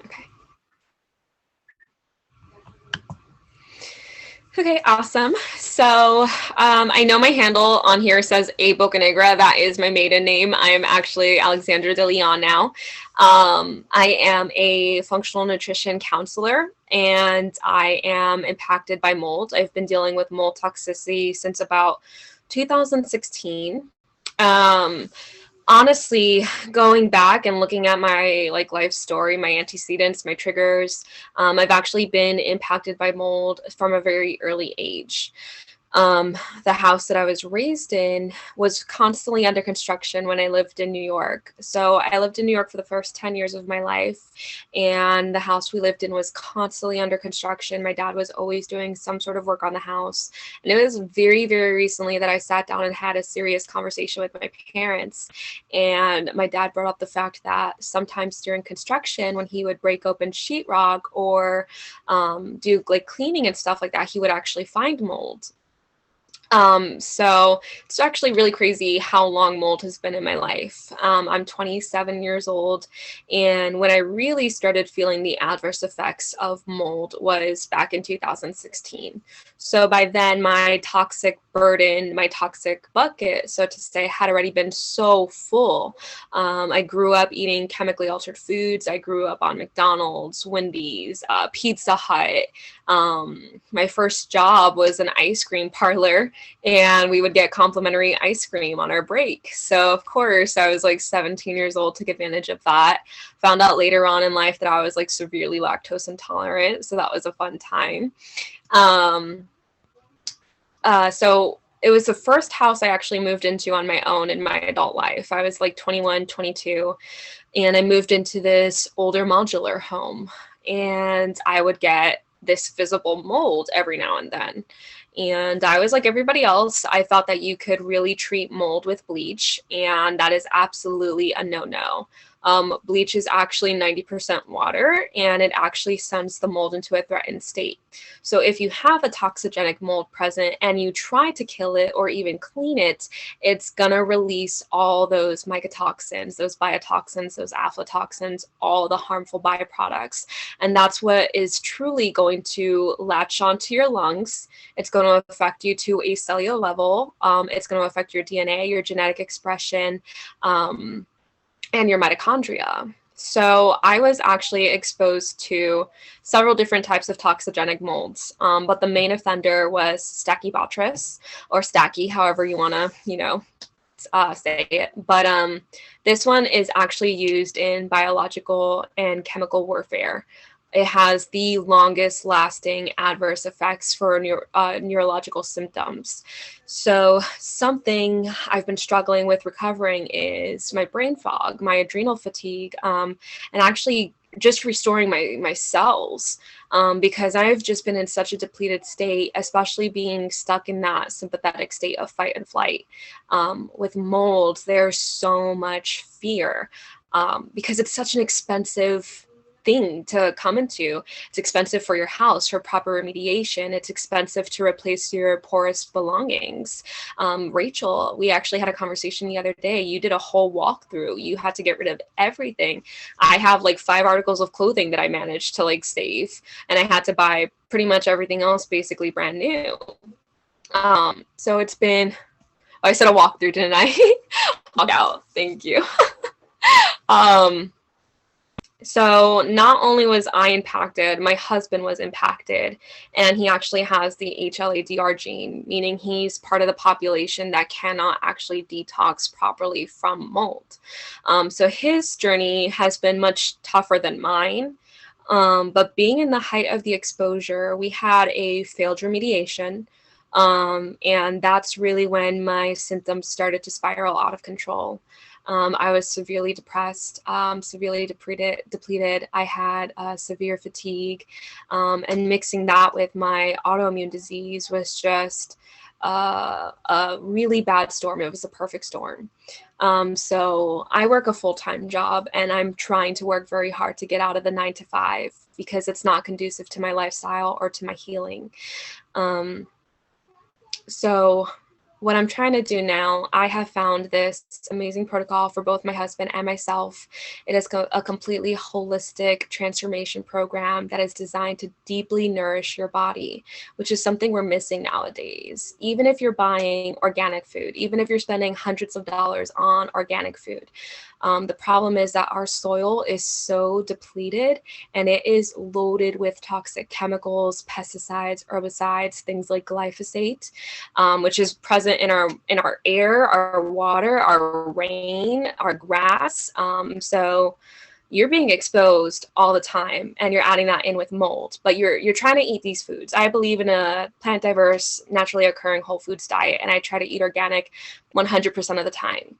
Okay. Okay, awesome. So I know my handle on here says A Bocanegra. That is my maiden name. I am actually Alexandra de Leon now. I am a functional nutrition counselor, and I am impacted by mold. I've been dealing with mold toxicity since about 2016. Um, Honestly, going back and looking at my life story, my antecedents, my triggers, I've actually been impacted by mold from a very early age. The house that I was raised in was constantly under construction when I lived in New York. So I lived in New York for the first 10 years of my life, and the house we lived in was constantly under construction. My dad was always doing some sort of work on the house. And it was very, very recently that I sat down and had a serious conversation with my parents. And my dad brought up the fact that sometimes during construction, when he would break open sheetrock or do cleaning and stuff like that, he would actually find mold. So it's actually really crazy how long mold has been in my life. I'm 27 years old, and when I really started feeling the adverse effects of mold was back in 2016. So by then, my toxic burden, my toxic bucket, so to say, had already been so full. I grew up eating chemically altered foods. I grew up on McDonald's, Wendy's, Pizza Hut. My first job was an ice cream parlor, and we would get complimentary ice cream on our break. So of course I was like 17 years old, took advantage of that. Found out later on in life that I was like severely lactose intolerant. So that was a fun time. Um, so it was the first house I actually moved into on my own in my adult life. I was like 21, 22, and I moved into this older modular home, and I would get this visible mold every now and then. And I was like everybody else. I thought that you could really treat mold with bleach, and that is absolutely a no-no. Bleach is actually 90% water, and it actually sends the mold into a threatened state. So if you have a toxigenic mold present and you try to kill it or even clean it, it's going to release all those mycotoxins, those biotoxins, those aflatoxins, all the harmful byproducts. And that's what is truly going to latch onto your lungs. It's going to affect you to a cellular level. It's going to affect your DNA, your genetic expression, and your mitochondria. So I was actually exposed to several different types of toxigenic molds, but the main offender was Stachybotrys, or Stachy, however you want to, say it. But this one is actually used in biological and chemical warfare. It has the longest lasting adverse effects for neurological symptoms. So something I've been struggling with recovering is my brain fog, my adrenal fatigue, and actually just restoring my cells, because I've just been in such a depleted state, especially being stuck in that sympathetic state of fight and flight. With mold, there's so much fear, because it's such an expensive thing to come into. It's expensive for your house, for proper remediation. It's expensive to replace your poorest belongings. Rachel, we actually had a conversation the other day. You did a whole walkthrough. You had to get rid of everything. I have like 5 articles of clothing that I managed to like save, and I had to buy pretty much everything else basically brand new. So it's been, I said a walkthrough, didn't I? Walk out. Thank you. So not only was I impacted, my husband was impacted, and he actually has the HLA-DR gene, meaning he's part of the population that cannot actually detox properly from mold. So his journey has been much tougher than mine. But being in the height of the exposure, we had a failed remediation. And that's really when my symptoms started to spiral out of control. I was severely depressed, severely depleted. I had severe fatigue, and mixing that with my autoimmune disease was just a really bad storm. It was a perfect storm. So I work a full-time job, and I'm trying to work very hard to get out of the 9 to 5 because it's not conducive to my lifestyle or to my healing. So what I'm trying to do now, I have found this amazing protocol for both my husband and myself. It is a completely holistic transformation program that is designed to deeply nourish your body, which is something we're missing nowadays. Even if you're buying organic food, even if you're spending hundreds of dollars on organic food, the problem is that our soil is so depleted and it is loaded with toxic chemicals, pesticides, herbicides, things like glyphosate, which is present in our air, our water, our rain, our grass. So you're being exposed all the time, and you're adding that in with mold. But you're trying to eat these foods. I believe in a plant diverse, naturally occurring whole foods diet, and I try to eat organic 100% of the time.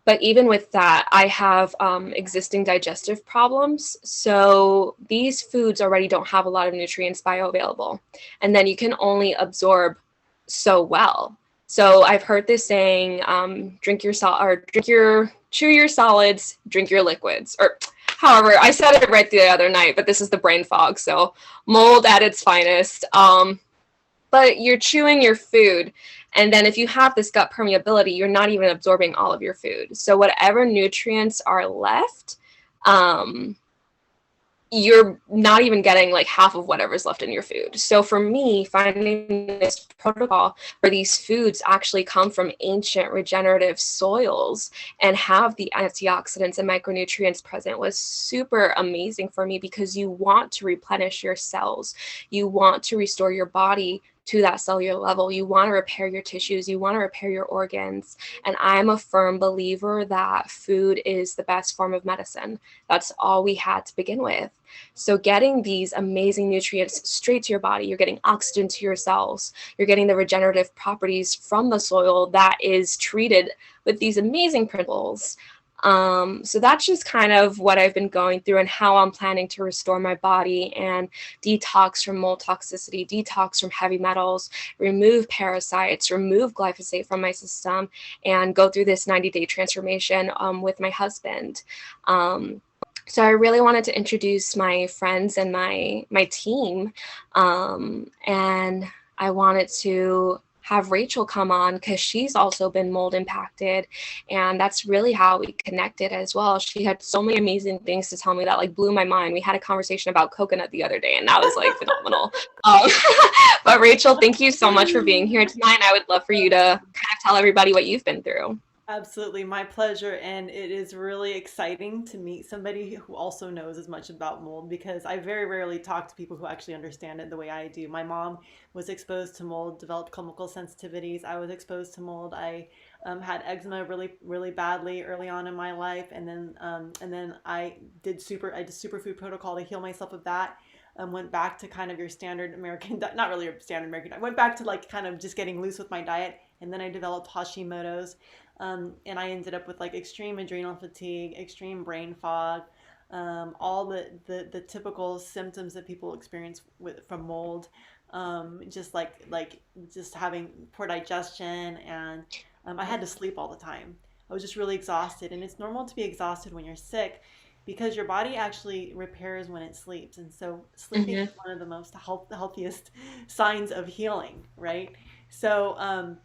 But even with that, I have existing digestive problems. So these foods already don't have a lot of nutrients bioavailable. And then you can only absorb so well. So I've heard this saying, chew your solids, drink your liquids. Or however, I said it right the other night, but this is the brain fog. So mold at its finest. But you're chewing your food. And then if you have this gut permeability, you're not even absorbing all of your food. So whatever nutrients are left, you're not even getting like half of whatever's left in your food. So for me, finding this protocol where these foods actually come from ancient regenerative soils and have the antioxidants and micronutrients present was super amazing for me, because you want to replenish your cells. You want to restore your body to that cellular level. You want to repair your tissues. You want to repair your organs. And I'm a firm believer that food is the best form of medicine. That's all we had to begin with. So getting these amazing nutrients straight to your body, you're getting oxygen to your cells, you're getting the regenerative properties from the soil that is treated with these amazing principles. So that's just kind of what I've been going through and how I'm planning to restore my body and detox from mold toxicity, detox from heavy metals, remove parasites, remove glyphosate from my system, and go through this 90-day transformation with my husband. So I really wanted to introduce my friends and my team, and I wanted to have Rachel come on because she's also been mold impacted, and that's really how we connected as well. She had so many amazing things to tell me that like blew my mind. We had a conversation about coconut the other day, and that was like phenomenal. But Rachel, thank you so much for being here tonight. And I would love for you to kind of tell everybody what you've been through. Absolutely, my pleasure. And it is really exciting to meet somebody who also knows as much about mold, because I very rarely talk to people who actually understand it the way I do. My mom was exposed to mold, developed chemical sensitivities. I was exposed to mold. I had eczema really badly early on in my life, and then I did superfood protocol to heal myself of that. Went back to kind of your standard American, not really a standard American. I went back to like kind of just getting loose with my diet, and then I developed Hashimoto's. And I ended up with like extreme adrenal fatigue, extreme brain fog, all the typical symptoms that people experience from mold, just having poor digestion, and I had to sleep all the time. I was just really exhausted, and it's normal to be exhausted when you're sick, because your body actually repairs when it sleeps, and so sleeping is Mm-hmm. one of the most healthiest signs of healing, right? So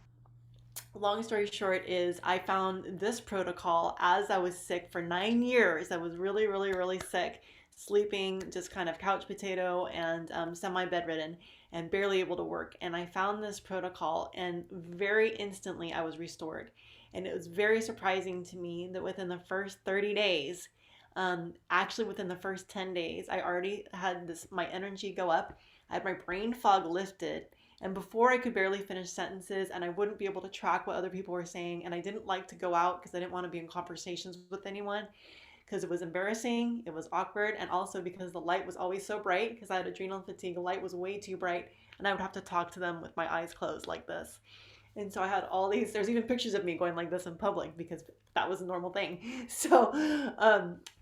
long story short is I found this protocol as I was sick for 9 years. I was really sick, sleeping just kind of couch potato and semi bedridden and barely able to work. And I found this protocol, and very instantly I was restored. And it was very surprising to me that within the first 30 days, actually within the first 10 days, I already had my energy go up. I had my brain fog lifted, and before I could barely finish sentences, and I wouldn't be able to track what other people were saying. And I didn't like to go out because I didn't want to be in conversations with anyone, because it was embarrassing, it was awkward, and also because the light was always so bright, because I had adrenal fatigue. The light was way too bright, and I would have to talk to them with my eyes closed like this. And so I had all these, there's even pictures of me going like this in public, because that was a normal thing. So,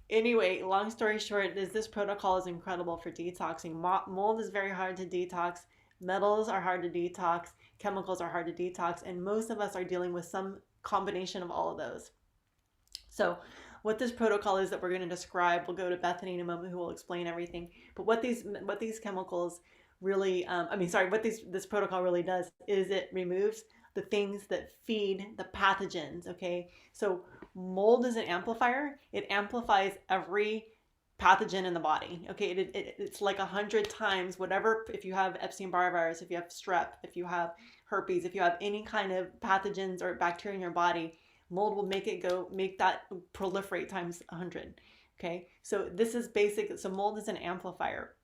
anyway, long story short, this protocol is incredible for detoxing. Mold is very hard to detox. Metals are hard to detox, chemicals are hard to detox, and most of us are dealing with some combination of all of those. So, what this protocol is that we're going to describe, we'll go to Bethany in a moment, who will explain everything. But what these chemicals really, what this protocol really does is it removes the things that feed the pathogens, okay? So mold is an amplifier. It amplifies every pathogen in the body, okay? It's like 100 times whatever. If you have Epstein-Barr virus, if you have strep, if you have herpes, if you have any kind of pathogens or bacteria in your body, mold will make that proliferate times 100. Okay, so this is basic. So mold is an amplifier.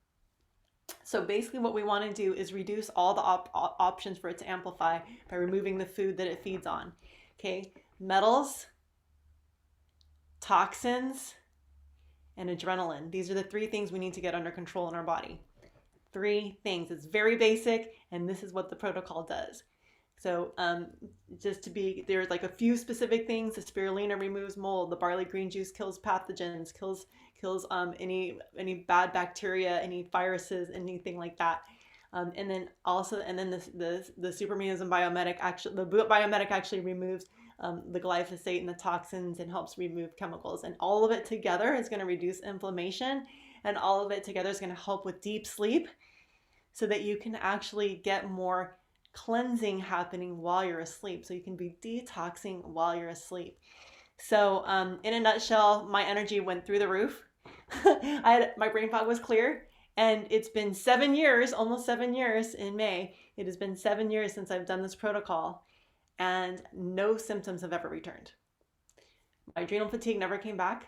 So basically what we want to do is reduce all the options for it to amplify by removing the food that it feeds on. Okay, metals, toxins, and adrenaline. These are the three things we need to get under control in our body. Three things. It's very basic, and this is what the protocol does. So just to be, there's like a few specific things. The spirulina removes mold. The barley green juice kills pathogens, kills any bad bacteria, any viruses, anything like that. And then the supermanism biomedic actually, the biomedic actually removes the glyphosate and the toxins and helps remove chemicals. And all of it together is going to reduce inflammation, and all of it together is going to help with deep sleep, so that you can actually get more cleansing happening while you're asleep. So you can be detoxing while you're asleep. So in a nutshell, my energy went through the roof. My brain fog was clear, and it's been 7 years, almost 7 years in May. It has been 7 years since I've done this protocol, and no symptoms have ever returned. My adrenal fatigue never came back.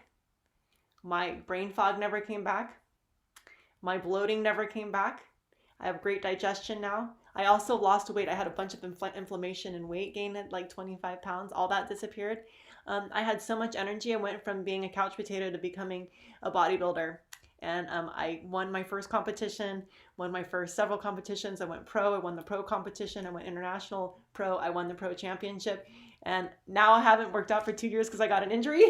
My brain fog never came back. My bloating never came back. I have great digestion now. I also lost weight. I had a bunch of inflammation and weight gain at like 25 pounds. All that disappeared. I had so much energy. I went from being a couch potato to becoming a bodybuilder. And I won my first competition, won my first several competitions. I went pro. I won the pro competition. I went international pro. I won the pro championship. And now I haven't worked out for 2 years because I got an injury.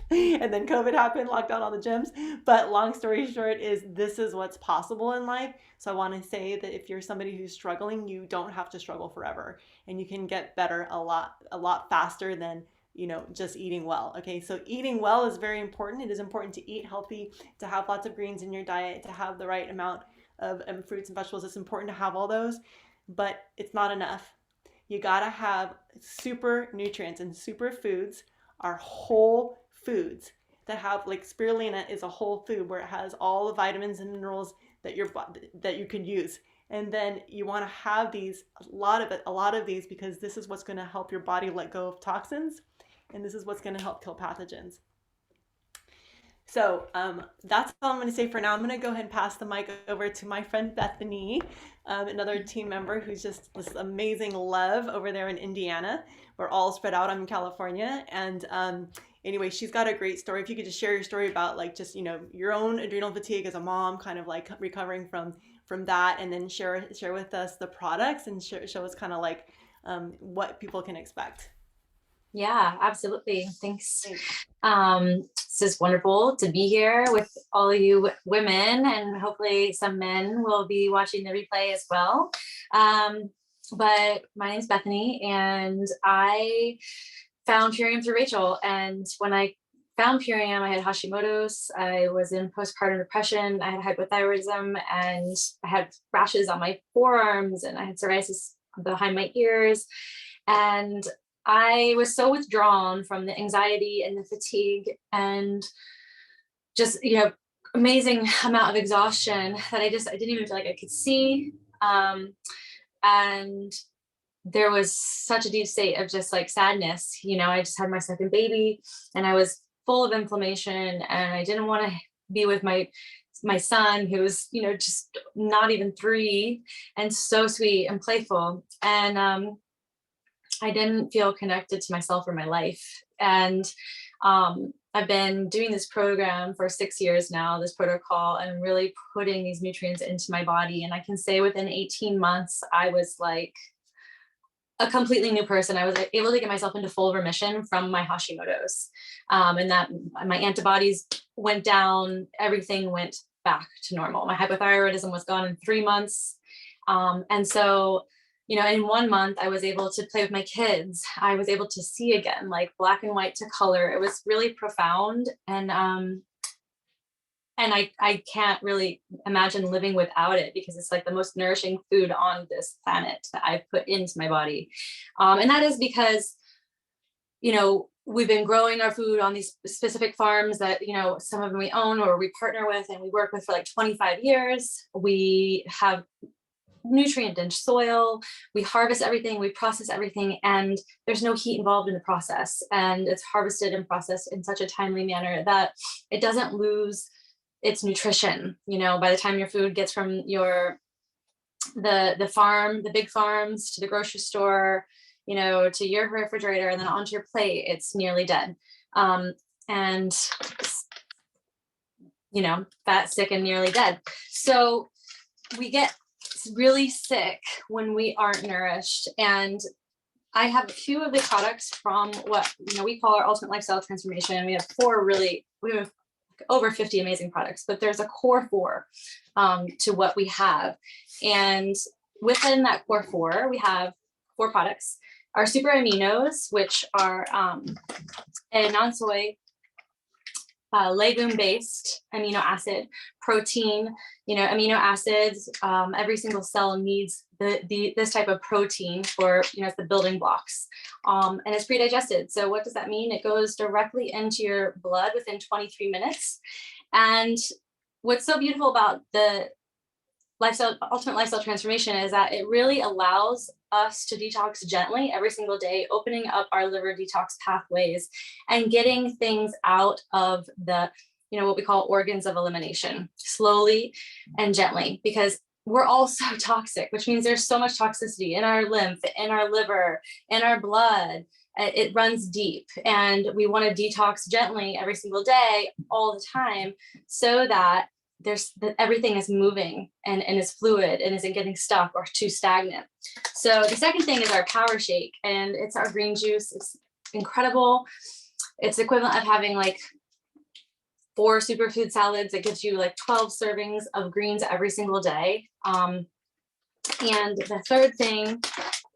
And then COVID happened, locked down all the gyms. But long story short is this is what's possible in life. So I want to say that if you're somebody who's struggling, you don't have to struggle forever, and you can get better a lot faster than, just eating well. Okay, so eating well is very important. It is important to eat healthy, to have lots of greens in your diet, to have the right amount of fruits and vegetables. It's important to have all those, but it's not enough. You gotta have super nutrients, and super foods are whole foods that have, like, spirulina is a whole food where it has all the vitamins and minerals that you can use. And then you want to have a lot of these, because this is what's going to help your body let go of toxins, and this is what's going to help kill pathogens. So that's all I'm going to say for now. I'm going to go ahead and pass the mic over to my friend Bethany, another team member who's just this amazing love over there in Indiana. We're all spread out. I'm in California. And anyway, she's got a great story. If you could just share your story about, like, just, your own adrenal fatigue as a mom, kind of like recovering from that, and then share with us the products, and show us kind of like what people can expect. Yeah, absolutely. Thanks. This is wonderful to be here with all of you women, and hopefully some men will be watching the replay as well. But my name's Bethany, and I found Purium through Rachel. And when I found Purium, I had Hashimoto's, I was in postpartum depression, I had hypothyroidism, and I had rashes on my forearms, and I had psoriasis behind my ears. And I was so withdrawn from the anxiety and the fatigue and just, amazing amount of exhaustion that I didn't even feel like I could see. And there was such a deep state of just like sadness. I just had my second baby, and I was full of inflammation, and I didn't want to be with my son, who was, just not even 3 and so sweet and playful. And I didn't feel connected to myself or my life. And I've been doing this program for 6 years now, this protocol, and really putting these nutrients into my body. And I can say within 18 months, I was like a completely new person. I was able to get myself into full remission from my Hashimoto's, and that my antibodies went down, everything went back to normal. My hypothyroidism was gone in 3 months. And so, in 1 month, I was able to play with my kids. I was able to see again, like black and white to color. It was really profound. And and I can't really imagine living without it, because it's like the most nourishing food on this planet that I've put into my body. And that is because, you know, we've been growing our food on these specific farms that, you know, some of them we own or we partner with and we work with for like 25 years. We have nutrient dense soil, we harvest everything, we process everything, and there's no heat involved in the process, and it's harvested and processed in such a timely manner that it doesn't lose its nutrition. You know, by the time your food gets from the farm, the big farms, to the grocery store, you know, to your refrigerator and then onto your plate, it's nearly dead. And you know, fat, sick, and nearly dead. So we get really sick when we aren't nourished. And I have a few of the products from what, you know, we call our Ultimate Lifestyle Transformation. We have we have over 50 amazing products, but there's a core 4 to what we have. And within that core 4, we have 4 products. Our super aminos, which are a non-soy legume-based amino acid, protein, you know, amino acids. Every single cell needs this type of protein for, you know, it's the building blocks, and it's pre-digested. So what does that mean? It goes directly into your blood within 23 minutes. And what's so beautiful about the Ultimate Lifestyle Transformation is that it really allows us to detox gently every single day, opening up our liver detox pathways and getting things out of the, you know, what we call organs of elimination, slowly and gently, because we're all so toxic, which means there's so much toxicity in our lymph, in our liver, in our blood. It runs deep, and we want to detox gently every single day, all the time, so that everything is moving and is fluid and isn't getting stuck or too stagnant. So the second thing is our power shake, and it's our green juice. It's incredible. It's equivalent of having like 4 superfood salads. It gives you like 12 servings of greens every single day. And the third thing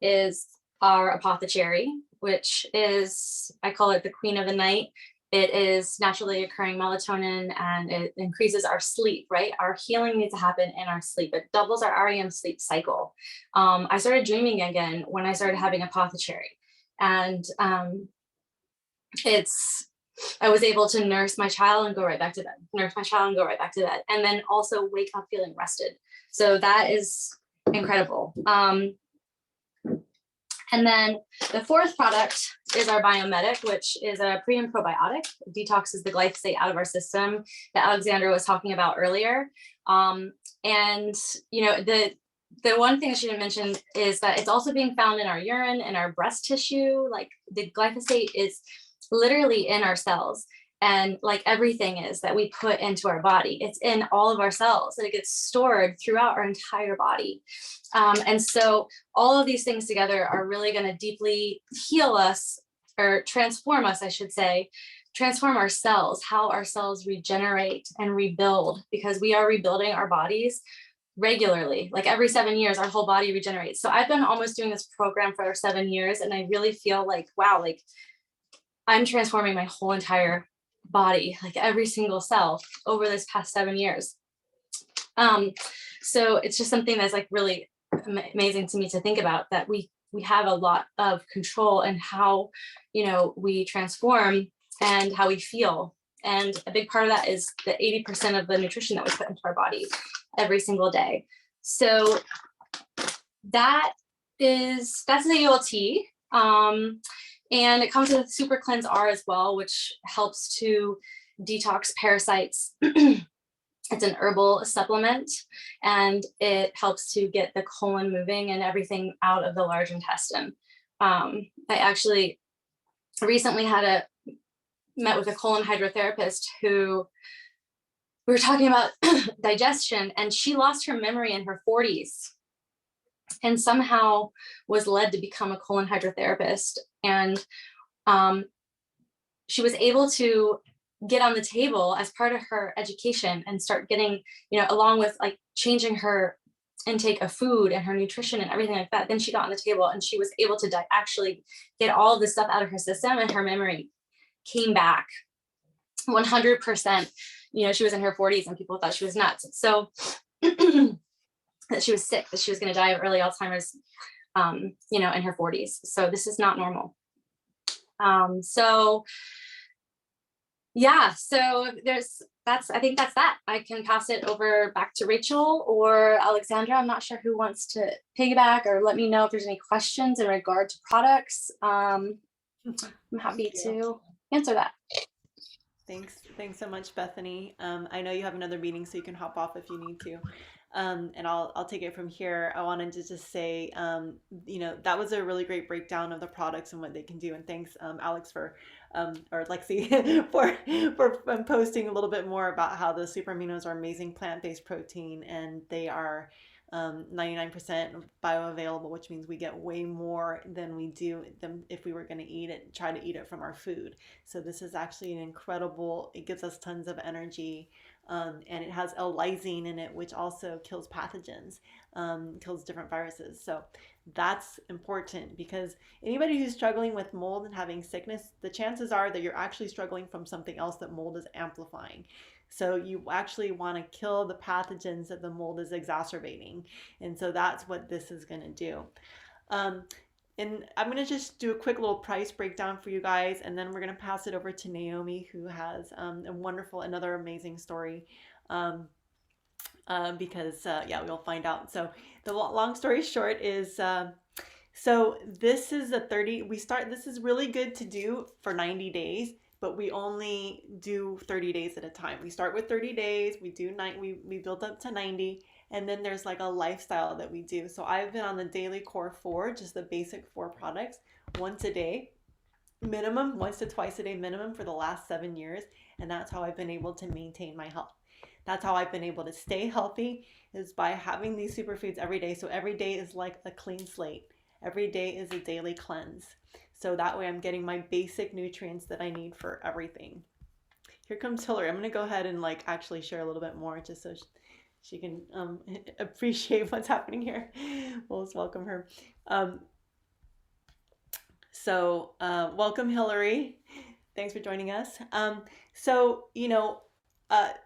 is our apothecary, which is, I call it the queen of the night. It is naturally occurring melatonin, and it increases our sleep, right? Our healing needs to happen in our sleep. It doubles our REM sleep cycle. I started dreaming again when I started having apothecary, and I was able to nurse my child and go right back to bed, and then also wake up feeling rested. So that is incredible. And then the 4th product is our Biomedic, which is a pre and probiotic. It detoxes the glyphosate out of our system that Alexandra was talking about earlier. And you know, the one thing I should mention is that it's also being found in our urine and our breast tissue. Like, the glyphosate is literally in our cells, and like everything is that we put into our body, it's in all of our cells, and it gets stored throughout our entire body. And so all of these things together are really going to deeply heal us, or transform us, I should say, transform our cells, how our cells regenerate and rebuild, because we are rebuilding our bodies regularly. Like every 7 years, our whole body regenerates. So I've been almost doing this program for 7 years, and I really feel like, wow, like I'm transforming my whole entire body, like every single cell, over this past 7 years. So it's just something that's like really amazing to me to think about, that we have a lot of control in how, you know, we transform and how we feel. And a big part of that is the 80% of the nutrition that we put into our body every single day. So that's the ULT. And it comes with Super Cleanse R as well, which helps to detox parasites. It's an herbal supplement, and it helps to get the colon moving and everything out of the large intestine. I actually recently met with a colon hydrotherapist who we were talking about digestion, and she lost her memory in her 40s and somehow was led to become a colon hydrotherapist. And she was able to get on the table as part of her education and start getting, you know, along with like changing her intake of food and her nutrition and everything like that. Then she got on the table and she was able to actually get all of this stuff out of her system, and her memory came back 100%, she was in her 40s and people thought she was nuts. So that she was sick, that she was going to die of early Alzheimer's, in her 40s. So this is not normal. So I think that's that. I can pass it over back to Rachel or Alexandra. I'm not sure who wants to piggyback, or let me know if there's any questions in regard to products. I'm happy to answer that. Thanks so much, Bethany. I know you have another meeting, so you can hop off if you need to. And I'll take it from here. I wanted to just say, that was a really great breakdown of the products and what they can do. And thanks, Alex, or Lexi, for posting a little bit more about how the super aminos are amazing plant-based protein, and they are 99% bioavailable, which means we get way more than we do them if we were going to try to eat it from our food. So this is actually an incredible, it gives us tons of energy. And it has L-lysine in it, which also kills pathogens, kills different viruses. So that's important, because anybody who's struggling with mold and having sickness, the chances are that you're actually struggling from something else that mold is amplifying. So you actually want to kill the pathogens that the mold is exacerbating. And so that's what this is going to do. And I'm going to just do a quick little price breakdown for you guys, and then we're going to pass it over to Naomi, who has another amazing story, because we'll find out. So the long story short is, so this is this is really good to do for 90 days, but we only do 30 days at a time. We start with 30 days, we build up to 90. And then there's like a lifestyle that we do. So I've been on the daily core 4, just the basic 4 products, once a day minimum, once to twice a day minimum for the last 7 years. And that's how I've been able to maintain my health. That's how I've been able to stay healthy, is by having these superfoods every day. So every day is like a clean slate. Every day is a daily cleanse. So that way I'm getting my basic nutrients that I need for everything. Here comes Hillary. I'm going to go ahead and actually share a little bit more, just so she can appreciate what's happening here. We'll just welcome her. Welcome, Hillary. Thanks for joining us.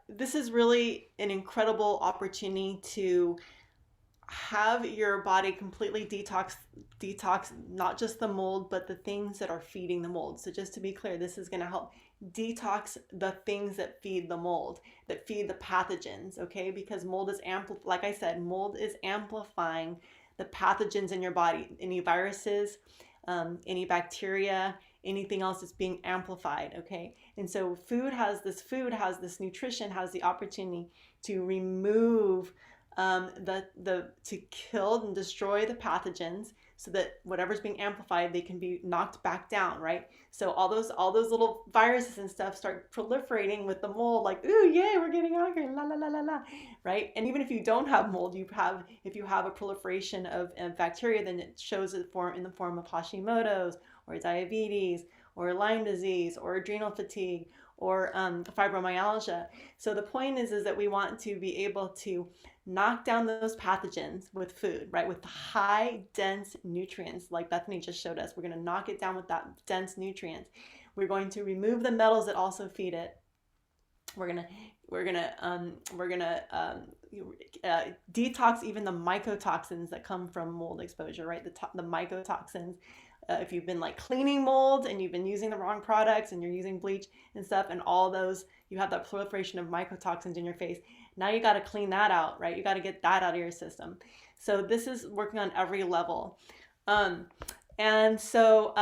This is really an incredible opportunity to have your body completely detox not just the mold, but the things that are feeding the mold. So just to be clear, this is going to help detox the things that feed the mold, that feed the pathogens, okay? Because mold is like I said, mold is amplifying the pathogens in your body. Any viruses, any bacteria, anything else is being amplified, okay? And so this nutrition has the opportunity to remove to kill and destroy the pathogens, so that whatever's being amplified, they can be knocked back down, right? So all those little viruses and stuff start proliferating with the mold, like, ooh, yay, we're getting out here, la la la la la, right? And even if you don't have mold, if you have a proliferation of bacteria, then it shows it in the form of Hashimoto's, or diabetes, or Lyme disease, or adrenal fatigue, or fibromyalgia. So the point is that we want to be able to knock down those pathogens with food, right? With high dense nutrients, like Bethany just showed us. We're going to knock it down with that dense nutrients. We're going to remove the metals that also feed it. We're gonna detox even the mycotoxins that come from mold exposure, right? The mycotoxins. If you've been cleaning mold and you've been using the wrong products and you're using bleach and stuff, and all those, you have that proliferation of mycotoxins in your face. Now you got to clean that out, right? You got to get that out of your system. So this is working on every level. And so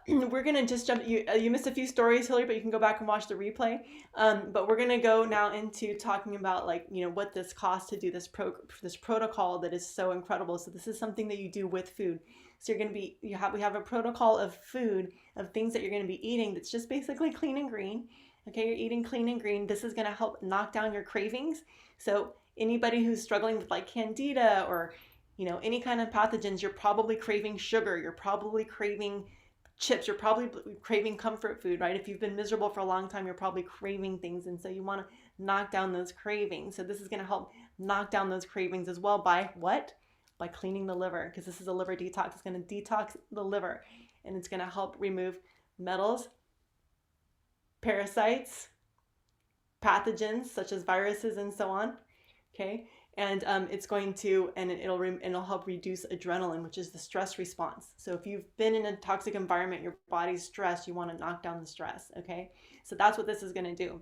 we're going to just jump, you missed a few stories, Hillary, but you can go back and watch the replay. But we're going to go now into talking about what this costs to do this protocol that is so incredible. So this is something that you do with food. So you're going to be, we have a protocol of food, of things that you're going to be eating that's just basically clean and green. Okay, you're eating clean and green. This is going to help knock down your cravings. So anybody who's struggling with candida or any kind of pathogens, you're probably craving sugar, you're probably craving chips, you're probably craving comfort food, right? If you've been miserable for a long time, you're probably craving things, and so you want to knock down those cravings. So this is going to help knock down those cravings as well. By what? By cleaning the liver, because this is a liver detox. It's going to detox the liver, and it's going to help remove metals, parasites, pathogens such as viruses and so on. Okay, and it'll help reduce adrenaline, which is the stress response. So if you've been in a toxic environment, your body's stressed, you want to knock down the stress. Okay, so that's what this is going to do.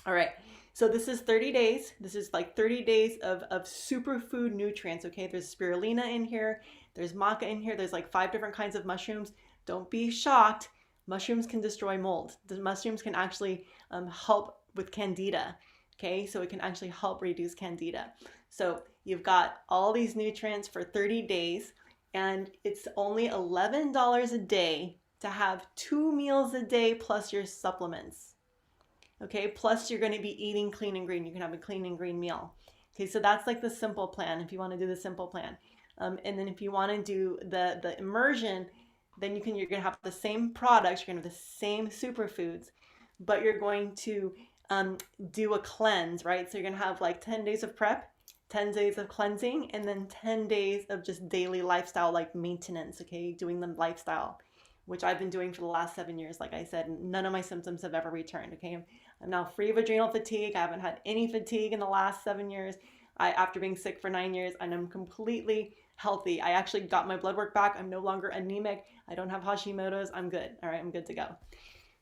All right, so this is 30 days. This is like 30 days of superfood nutrients. Okay, there's spirulina in here, there's maca in here, there's like 5 different kinds of mushrooms. Don't be shocked. Mushrooms can destroy mold. The mushrooms can actually help with candida. Okay, so it can actually help reduce candida. So you've got all these nutrients for 30 days, and it's only $11 a day to have 2 meals a day plus your supplements. Okay, plus you're going to be eating clean and green. You can have a clean and green meal. Okay, so that's like the simple plan if you want to do the simple plan. And then if you want to do the immersion, then you're going to have the same products, you're going to have the same superfoods, but you're going to do a cleanse, right? So you're going to have like 10 days of prep, 10 days of cleansing, and then 10 days of just daily lifestyle, like maintenance, okay? Doing the lifestyle, which I've been doing for the last 7 years. Like I said, none of my symptoms have ever returned, okay? I'm now free of adrenal fatigue. I haven't had any fatigue in the last 7 years. After being sick for 9 years, and I'm completely healthy. I actually got my blood work back. I'm no longer anemic. I don't have Hashimoto's. I'm good. All right, I'm good to go.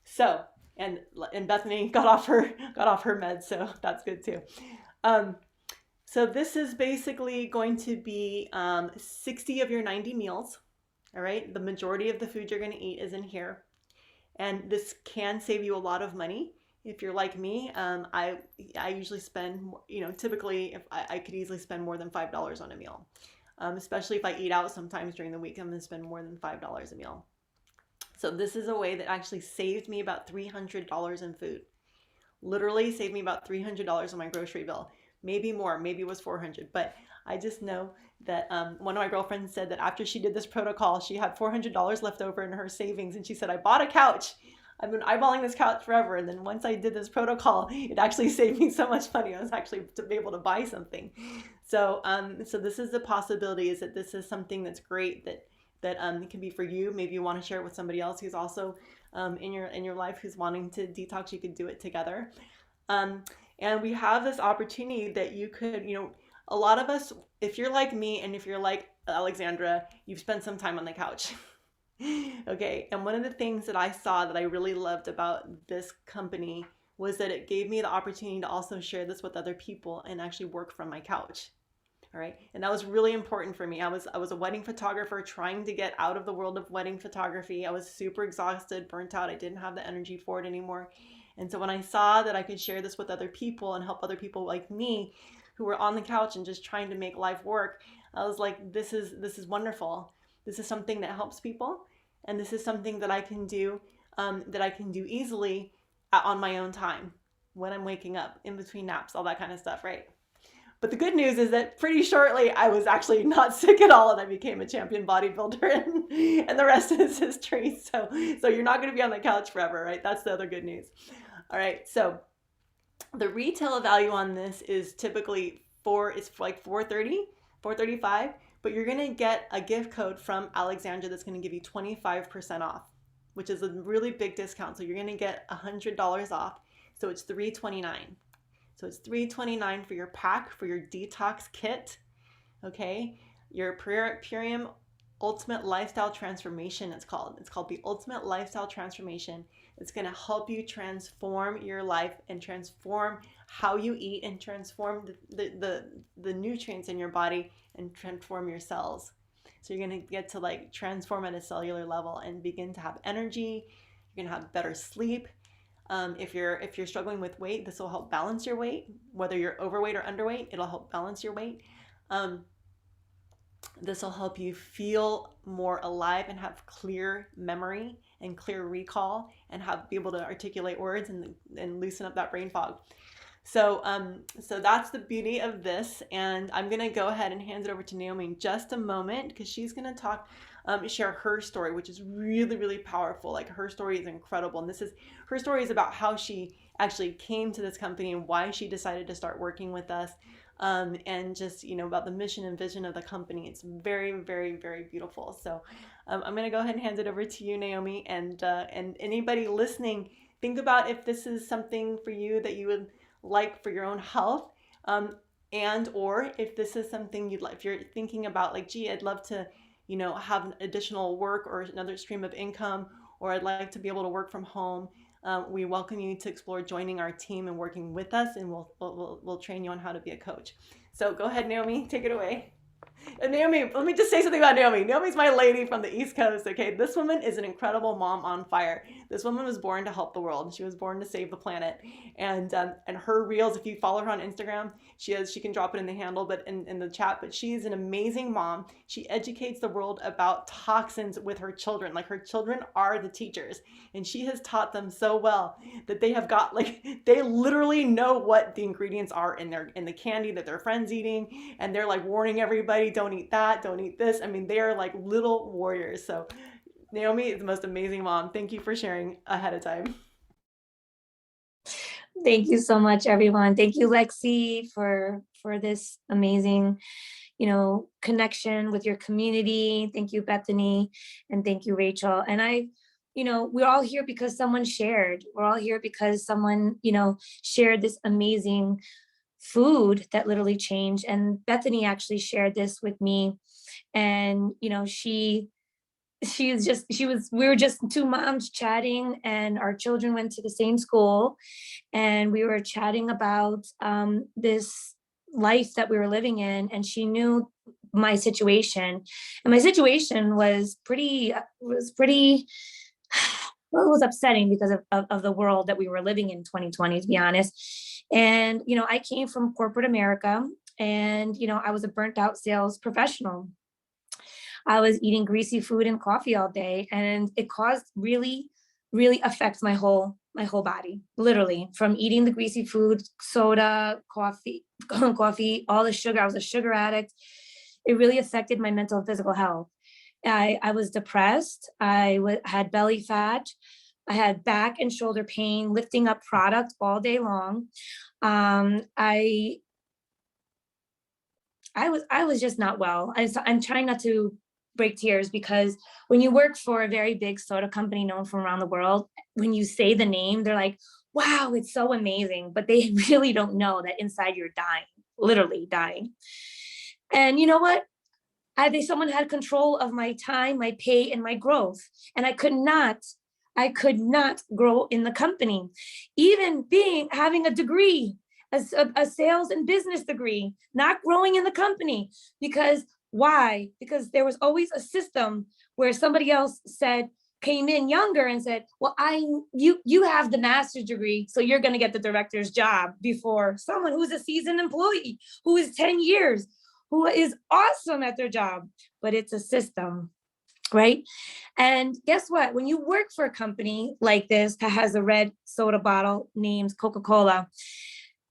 So, and Bethany got off her meds, so that's good too. So this is basically going to be 60 of your 90 meals. All right, the majority of the food you're going to eat is in here, and this can save you a lot of money. If you're like me, I usually spend, typically if I could easily spend more than $5 on a meal, especially if I eat out sometimes during the week. I'm going to spend more than $5 a meal. So this is a way that actually saved me about $300 in food. Literally saved me about $300 on my grocery bill. Maybe more, maybe it was $400, but I just know that one of my girlfriends said that after she did this protocol, she had $400 left over in her savings, and she said, I bought a couch. I've been eyeballing this couch forever, and then once I did this protocol, it actually saved me so much money. I was actually to be able to buy something. So so this is the possibility, is that this is something that's great that it can be for you. Maybe you want to share it with somebody else who's also in your life who's wanting to detox. You could do it together. And we have this opportunity that you could, a lot of us, if you're like me and if you're like Alexandra, you've spent some time on the couch. Okay, and one of the things that I saw that I really loved about this company was that it gave me the opportunity to also share this with other people and actually work from my couch. All right, and that was really important for me. I was a wedding photographer trying to get out of the world of wedding photography. I was super exhausted, burnt out. I didn't have the energy for it anymore. And so when I saw that I could share this with other people and help other people like me who were on the couch and just trying to make life work, I was like, this is wonderful. This is something that helps people, and this is something that I can do easily on my own time when I'm waking up, in between naps, all that kind of stuff, right? But the good news is that pretty shortly I was actually not sick at all, and I became a champion bodybuilder, and the rest is history. So you're not going to be on the couch forever, right? That's the other good news. All right, so the retail value on this is typically like $430, $435, but you're going to get a gift code from Alexandra that's going to give you 25% off, which is a really big discount. So you're going to get $100 off. So it's $329. So it's $329 for your pack, for your detox kit, okay? Your Purium Ultimate Lifestyle Transformation, it's called. It's called the Ultimate Lifestyle Transformation. It's going to help you transform your life and transform how you eat and transform the nutrients in your body and transform your cells. So you're going to get to like transform at a cellular level and begin to have energy. You're going to have better sleep. If you're struggling with weight, this will help balance your weight. Whether you're overweight or underweight, it'll help balance your weight. This will help you feel more alive and have clear memory and clear recall and be able to articulate words and loosen up that brain fog. So that's the beauty of this. And I'm going to go ahead and hand it over to Naomi in just a moment, because she's going to share her story, which is really, really powerful. Like, her story is incredible. And her story is about how she actually came to this company and why she decided to start working with us. And just, about the mission and vision of the company. It's very, very, very beautiful. So I'm going to go ahead and hand it over to you, Naomi, and anybody listening think about if this is something for you that you would like for your own health. And or if this is something you'd like, if you're thinking about like, gee, I'd love to, have additional work or another stream of income, or I'd like to be able to work from home. We welcome you to explore joining our team and working with us, and we'll train you on how to be a coach. So go ahead, Naomi, take it away. And Naomi, let me just say something about Naomi. Naomi's my lady from the East Coast, okay? This woman is an incredible mom on fire. This woman was born to help the world. She was born to save the planet. And her reels, if you follow her on Instagram, she can drop it in the handle, but in the chat, but she's an amazing mom. She educates the world about toxins with her children. Like, her children are the teachers. And she has taught them so well that they have got, like, they literally know what the ingredients are in the candy that their friends eating. And they're like warning everybody, don't eat that, don't eat this. I mean, they are like little warriors. So Naomi is the most amazing mom. Thank you for sharing ahead of time. Thank you so much, everyone. Thank you, Lexi, for this amazing, connection with your community. Thank you, Bethany, and thank you, Rachel. And we're all here because someone shared. We're all here because someone, shared this amazing food that literally changed. And Bethany actually shared this with me. And, we were just two moms chatting, and our children went to the same school, and we were chatting about this life that we were living in. And she knew my situation, and my situation was pretty, well, it was upsetting because of the world that we were living in 2020, to be honest. And, I came from corporate America, and, I was a burnt out sales professional. I was eating greasy food and coffee all day, and it caused really, really affects my whole body, literally, from eating the greasy food, soda, coffee, all the sugar. I was a sugar addict. It really affected my mental and physical health. I was depressed. I had belly fat. I had back and shoulder pain, lifting up product all day long. I was just not well. I'm trying not to break tears, because when you work for a very big soda company known from around the world, when you say the name, they're like, wow, it's so amazing. But they really don't know that inside you're dying, literally dying. And you know what? Someone had control of my time, my pay, and my growth. And I could not grow in the company, even having a degree, a sales and business degree, not growing in the company. Because why? Because there was always a system where somebody else came in younger and said, well, you have the master's degree, so you're going to get the director's job before someone who's a seasoned employee, who is 10 years, who is awesome at their job. But it's a system, right? And guess what? When you work for a company like this that has a red soda bottle named Coca-Cola,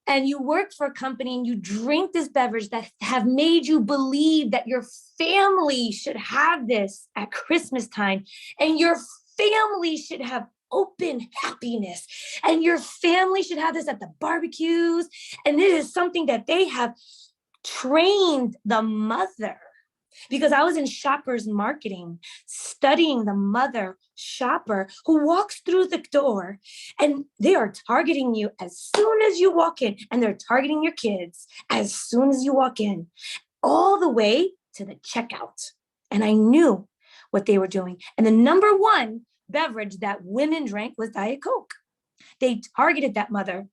and you work for a company and you drink this beverage that have made you believe that your family should have this at Christmas time, and your family should have open happiness, and your family should have this at the barbecues, and this is something that they have trained the mother. Because I was in shoppers marketing, studying the mother shopper who walks through the door, and they are targeting you as soon as you walk in, and they're targeting your kids as soon as you walk in, all the way to the checkout. And I knew what they were doing. And the number one beverage that women drank was Diet Coke. They targeted that mother.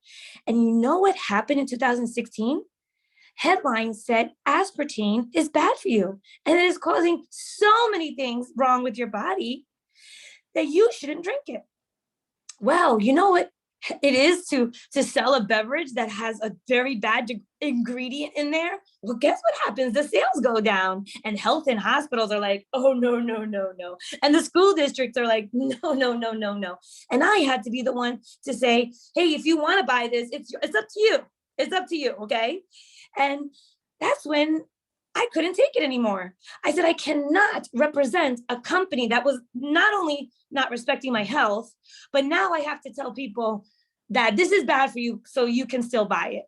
And you know what happened in 2016? Headlines said aspartame is bad for you, and it is causing so many things wrong with your body that you shouldn't drink it. Well, you know what it is to sell a beverage that has a very bad ingredient in there? Well, guess what happens? The sales go down, and health and hospitals are like, oh, no, no, no, no. And the school districts are like, no, no, no, no, no. And I had to be the one to say, hey, if you want to buy this, it's up to you. It's up to you, okay? And that's when I couldn't take it anymore. I said, I cannot represent a company that was not only not respecting my health, but now I have to tell people that this is bad for you so you can still buy it,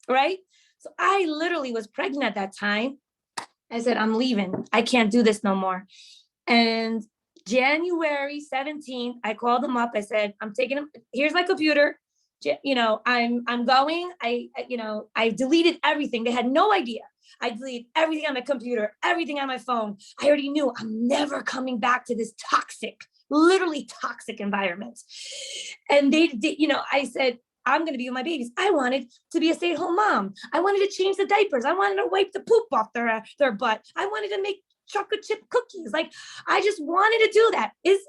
right? So I literally was pregnant at that time. I said, I'm leaving. I can't do this no more. And January 17th, I called them up. I said, I'm taking them. Here's my computer. You know, I'm going. I deleted everything. They had no idea. I deleted everything on my computer, everything on my phone. I already knew I'm never coming back to this toxic, literally toxic environment. And I said, I'm going to be with my babies. I wanted to be a stay-at-home mom. I wanted to change the diapers. I wanted to wipe the poop off their butt. I wanted to make chocolate chip cookies. Like, I just wanted to do that. Is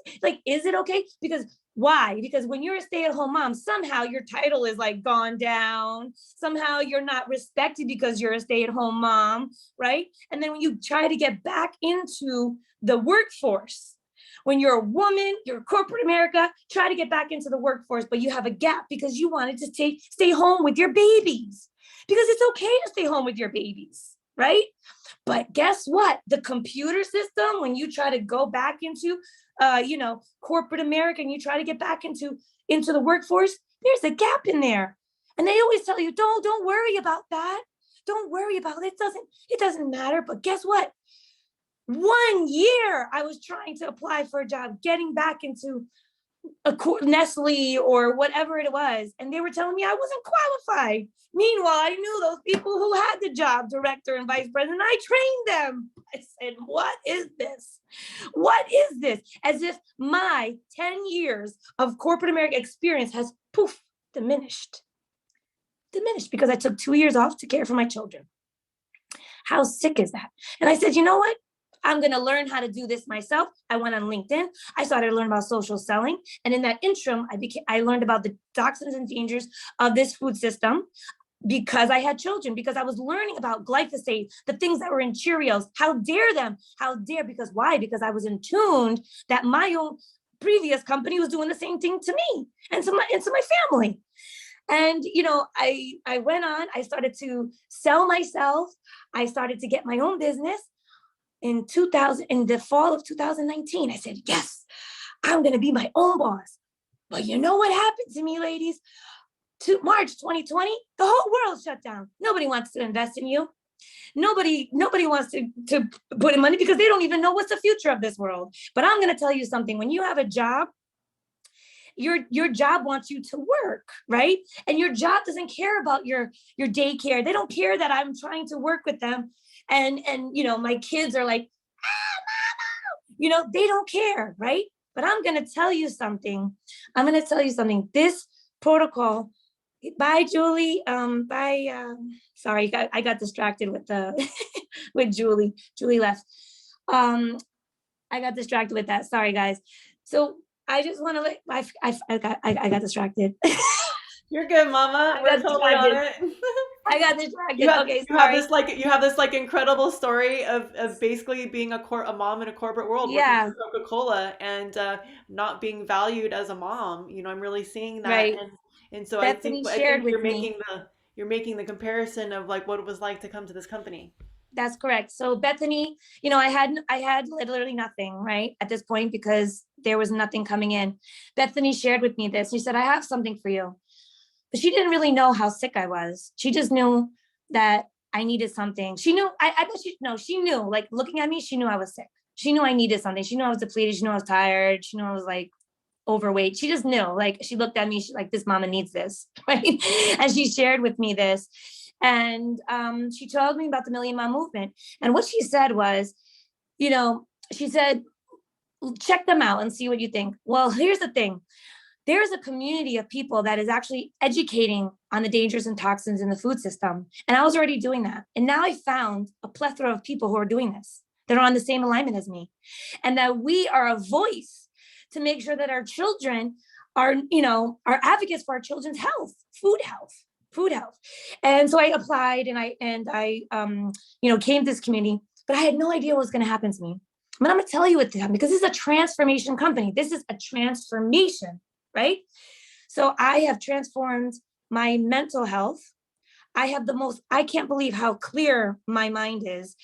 it okay? Because why? Because when you're a stay-at-home mom, somehow your title is like gone down. Somehow you're not respected because you're a stay-at-home mom, right? And then when you try to get back into the workforce, when you're a woman, you're corporate America, try to get back into the workforce, but you have a gap because you wanted to stay home with your babies, because it's okay to stay home with your babies, right? But guess what? The computer system, when you try to go back into, corporate America, and you try to get back into the workforce, there's a gap in there. And they always tell you, don't worry about that. Don't worry about it. It doesn't matter. But guess what? 1 year I was trying to apply for a job, getting back into Nestle or whatever it was. And they were telling me I wasn't qualified. Meanwhile, I knew those people who had the job, director and vice president. I trained them. I said, what is this? What is this? As if my 10 years of corporate America experience has diminished because I took 2 years off to care for my children. How sick is that? And I said, you know what? I'm going to learn how to do this myself. I went on LinkedIn. I started to learn about social selling. And in that interim, I learned about the toxins and dangers of this food system because I had children, because I was learning about glyphosate, the things that were in Cheerios. How dare them? How dare? Because why? Because I was in tuned that my own previous company was doing the same thing to me and to my family. And, I went on, I started to sell myself. I started to get my own business. In the fall of 2019, I said, yes, I'm going to be my own boss. But you know what happened to me, ladies? To March 2020, the whole world shut down. Nobody wants to invest in you. Nobody wants to put in money because they don't even know what's the future of this world. But I'm going to tell you something. When you have a job, your job wants you to work, right? And your job doesn't care about your daycare. They don't care that I'm trying to work with them. And my kids are like, mama, they don't care, right? But I'm going to tell you something. This protocol, bye, Julie. Sorry, I got distracted with with Julie. Julie left. I got distracted with that. Sorry, guys. So I just want to I got distracted. You're good, Mama. We're totally on it. I got distracted. You have this incredible story of basically being a mom in a corporate world, Yeah, working for Coca-Cola and not being valued as a mom. I'm really seeing that, right. and so Bethany I shared think with me. you're making the comparison of like what it was like to come to this company. That's correct. So Bethany, I had literally nothing, right, at this point, because there was nothing coming in. Bethany shared with me this. She said, I have something for you. But she didn't really know how sick I was. She just knew that I needed something. She knew, she knew, like looking at me, she knew I was sick. She knew I needed something. She knew I was depleted. She knew I was tired. She knew I was like overweight. She just knew, like, she looked at me, she's like, this mama needs this, right? And she shared with me this. And she told me about the Million Mom Movement. And what she said was, she said, check them out and see what you think. Well, here's the thing. There's a community of people that is actually educating on the dangers and toxins in the food system. And I was already doing that. And now I found a plethora of people who are doing this, that are on the same alignment as me. And that we are a voice to make sure that our children are advocates for our children's health, food health. And so I applied and I came to this community, but I had no idea what was going to happen to me. But I'm going to tell you what happened, because this is a transformation company. This is a transformation. Right? So I have transformed my mental health. I can't believe how clear my mind is.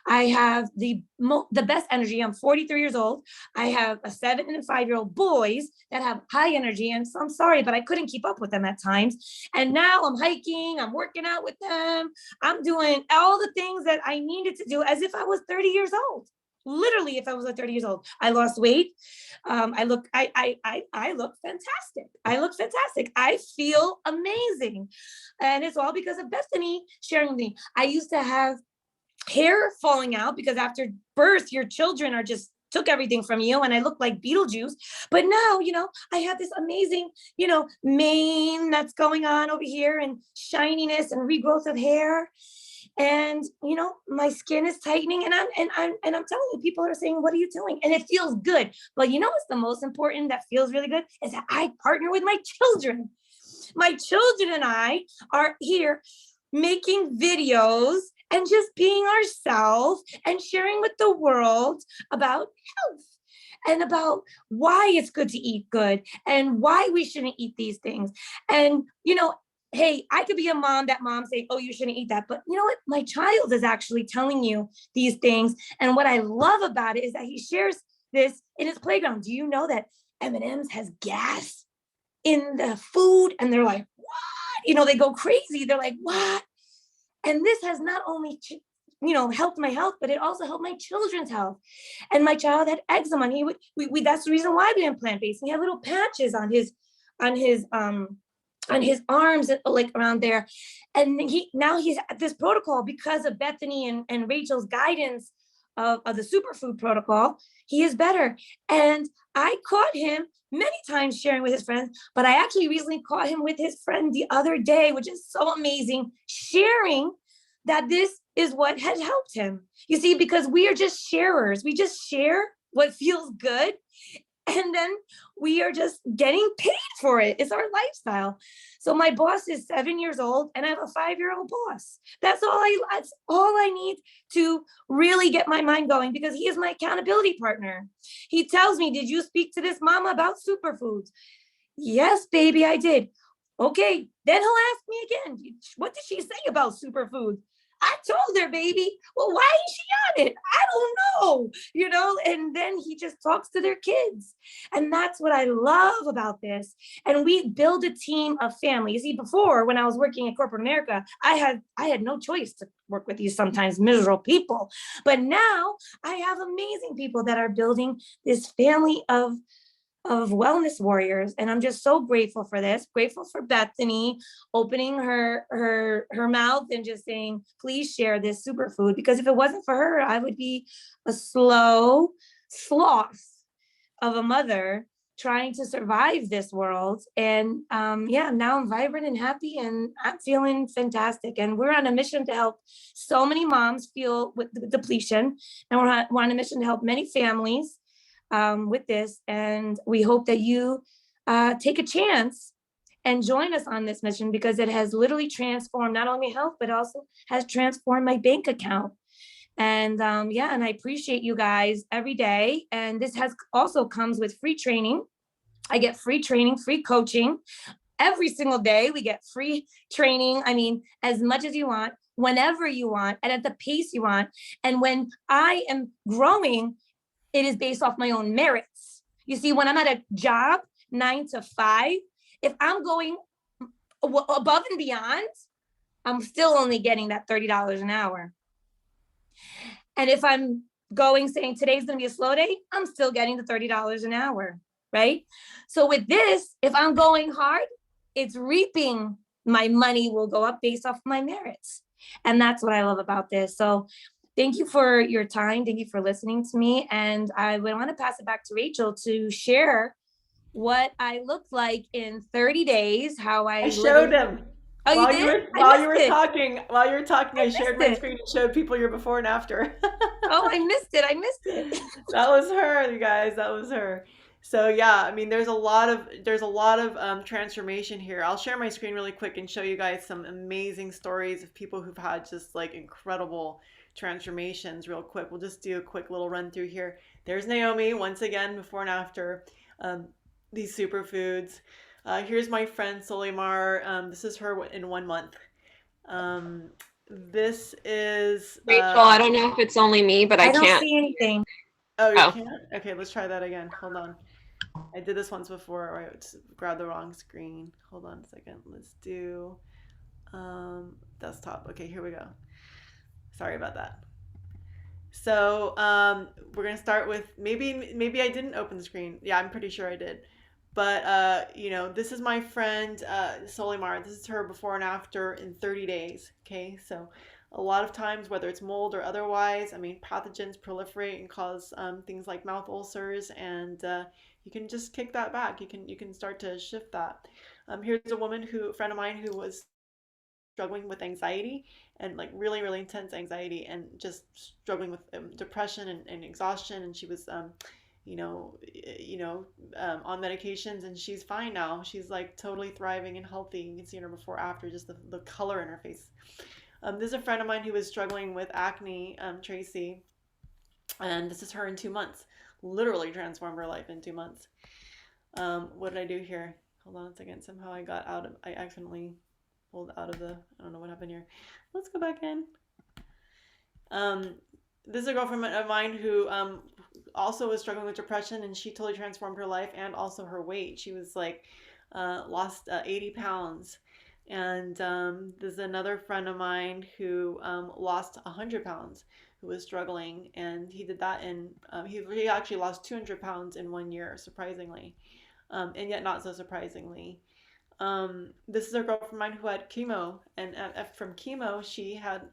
I have the best energy. I'm 43 years old. I have a 7 and 5-year-old boys that have high energy. And so I'm sorry, but I couldn't keep up with them at times. And now I'm hiking, I'm working out with them. I'm doing all the things that I needed to do as if I was 30 years old. literally, if I was like 30 years old. I lost weight. I look fantastic. I look fantastic. I feel amazing. And it's all because of Bethany sharing with me. I used to have hair falling out because after birth, your children are just took everything from you, and I look like Beetlejuice. But now, I have this amazing, mane that's going on over here, and shininess and regrowth of hair. And my skin is tightening, and I'm telling you, people are saying, what are you doing? And it feels good. But what's the most important that feels really good is that I partner with my children. My children and I are here making videos and just being ourselves and sharing with the world about health and about why it's good to eat good and why we shouldn't eat these things. And, hey, I could be a mom, that mom saying, oh, you shouldn't eat that. But you know what? My child is actually telling you these things. And what I love about it is that he shares this in his playground. Do you know that M&M's has gas in the food? And they're like, what? They go crazy. They're like, what? And this has not only, helped my health, but it also helped my children's health. And my child had eczema, and that's the reason why we didn't plant-based. He had little patches on his arms, like around there. And he's at this protocol because of Bethany and Rachel's guidance of the superfood protocol. He is better. And I caught him many times sharing with his friends, but I actually recently caught him with his friend the other day, which is so amazing, sharing that this is what has helped him. You see, because we are just sharers. We just share what feels good. And then we are just getting paid for it. It's our lifestyle. So my boss is 7 years old, and I have a 5-year-old boss. That's all I need to really get my mind going, because he is my accountability partner. He tells me, did you speak to this mama about superfoods? Yes, baby, I did. Okay, then he'll ask me again, what did she say about superfoods? I told her, baby. Well, why is she on it? I don't know, and then he just talks to their kids. And that's what I love about this. And we build a team of family. You see, before, when I was working in corporate America, I had no choice to work with these sometimes miserable people. But now I have amazing people that are building this family of wellness warriors. And I'm just so grateful for this, grateful for Bethany opening her mouth and just saying, please share this superfood, because if it wasn't for her, I would be a slow sloth of a mother trying to survive this world. And now I'm vibrant and happy, and I'm feeling fantastic. And we're on a mission to help so many moms feel with the depletion, and we're on a mission to help many families with this. And we hope that you take a chance and join us on this mission, because it has literally transformed not only health, but also has transformed my bank account. And and I appreciate you guys every day. And this also comes with free training. I get free training, free coaching every single day. We get free training. I mean, as much as you want, whenever you want, and at the pace you want. And when I am growing, it is based off my own merits. You see, when I'm at a job 9 to 5, if I'm going above and beyond, I'm still only getting that $30 an hour. And if I'm saying today's going to be a slow day, I'm still getting the $30 an hour, right? So with this, if I'm going hard, it's reaping. My money will go up based off my merits. And that's what I love about this. So thank you for your time. Thank you for listening to me. And I would want to pass it back to Rachel to share what I looked like in 30 days, how I showed him. Oh, you did? While you were talking, I shared my screen and showed people your before and after. Oh, I missed it. That was her, you guys. That was her. So yeah, I mean, there's a lot of transformation here. I'll share my screen really quick and show you guys some amazing stories of people who've had just like incredible transformations real quick. We'll just do a quick little run through here. There's Naomi once again, before and after these superfoods. Here's my friend Solimar. This is her in 1 month. This is Rachel. I don't know if it's only me, but I can't don't see anything. Oh, you can't? Okay, let's try that again. Hold on. I did this once before. I grabbed the wrong screen. Hold on a second. Let's do desktop. Okay, here we go. Sorry about that. So we're gonna start with maybe I didn't open the screen. Yeah, I'm pretty sure I did. But you know, this is my friend Solimar. This is her before and after in 30 days. Okay, so a lot of times, whether it's mold or otherwise, I mean, pathogens proliferate and cause things like mouth ulcers, and you can just kick that back. You can start to shift that. Here's a friend of mine who was struggling with anxiety and like really really intense anxiety and just struggling with depression and exhaustion, and she was you know on medications, and she's fine now. She's like totally thriving and healthy. You can see her before after, just the color in her face. This is a friend of mine who was struggling with acne, Tracy, and this is her in 2 months. Literally transformed her life in 2 months. What did I do here? Hold on a second. Somehow I accidentally pulled out of the, I don't know what happened here. Let's go back in. This is a girlfriend of mine who also was struggling with depression, and she totally transformed her life and also her weight. She was like lost 80 pounds. And there's another friend of mine who lost 100 pounds, who was struggling, and he did that in, he actually lost 200 pounds in 1 year, surprisingly, and yet not so surprisingly. This is a girl from mine who had chemo, and from chemo, she had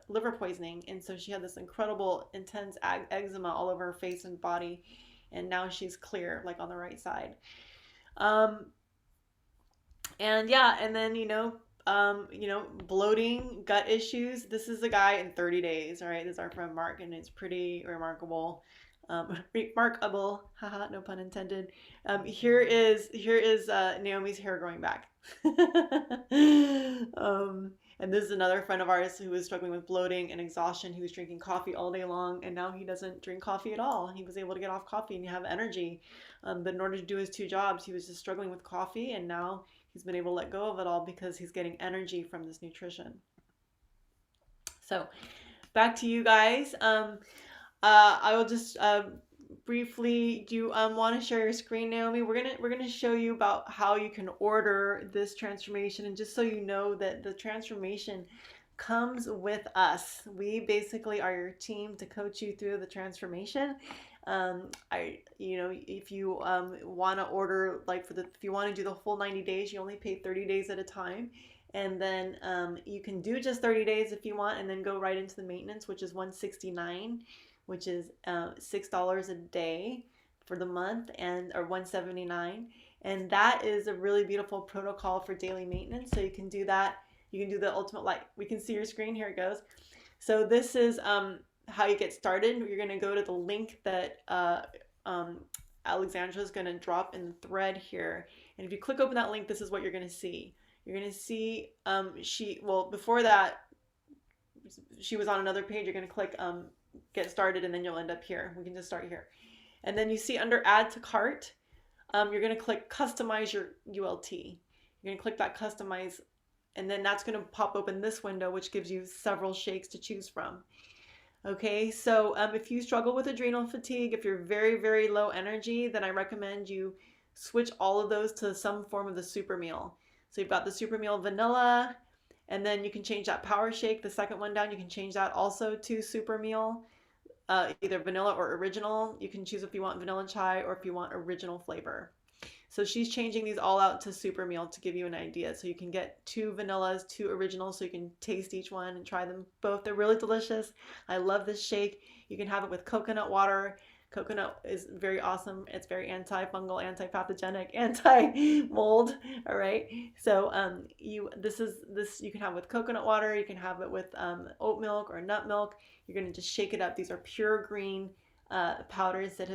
liver poisoning, and so she had this incredible, intense eczema all over her face and body, and now she's clear, like on the right side. And yeah, and then bloating, gut issues. This is a guy in 30 days. All right, this is our friend Mark, and it's pretty remarkable. Remarkable, haha, no pun intended. Here is Naomi's hair growing back. And this is another friend of ours who was struggling with bloating and exhaustion. He was drinking coffee all day long, and now he doesn't drink coffee at all. He was able to get off coffee and have energy. But in order to do his 2 jobs, he was just struggling with coffee, and now he's been able to let go of it all because he's getting energy from this nutrition. So back to you guys. I will just briefly, do you want to share your screen, Naomi? We're gonna show you about how you can order this transformation, and just so you know that the transformation comes with us. We basically are your team to coach you through the transformation. If you want to order, like if you want to do the full 90 days, you only pay 30 days at a time. And then you can do just 30 days if you want, and then go right into the maintenance, which is $169, which is $6 a day for the month, or $179. And that is a really beautiful protocol for daily maintenance. So you can do that. You can do the ultimate light. We can see your screen. Here it goes. So this is how you get started. You're going to go to the link that Alexandra is going to drop in the thread here. And if you click open that link, this is what you're going to see. You're going to see before that, she was on another page. You're going to click get started, and then you'll end up here. We can just start here. And then you see under add to cart, you're going to click customize your ULT. You're going to click that customize, and then that's going to pop open this window, which gives you several shakes to choose from. Okay, so if you struggle with adrenal fatigue, if you're very, very low energy, then I recommend you switch all of those to some form of the super meal. So you've got the super meal vanilla, and then you can change that power shake, the second one down, you can change that also to super meal, either vanilla or original. You can choose if you want vanilla chai or if you want original flavor. So she's changing these all out to super meal to give you an idea. So you can get 2 vanillas, 2 originals, so you can taste each one and try them both. They're really delicious. I love this shake. You can have it with coconut water. Coconut is very awesome. It's very antifungal, anti-pathogenic, anti-mold. All right. So you can have it with coconut water. You can have it with oat milk or nut milk. You're going to just shake it up. These are pure green powders that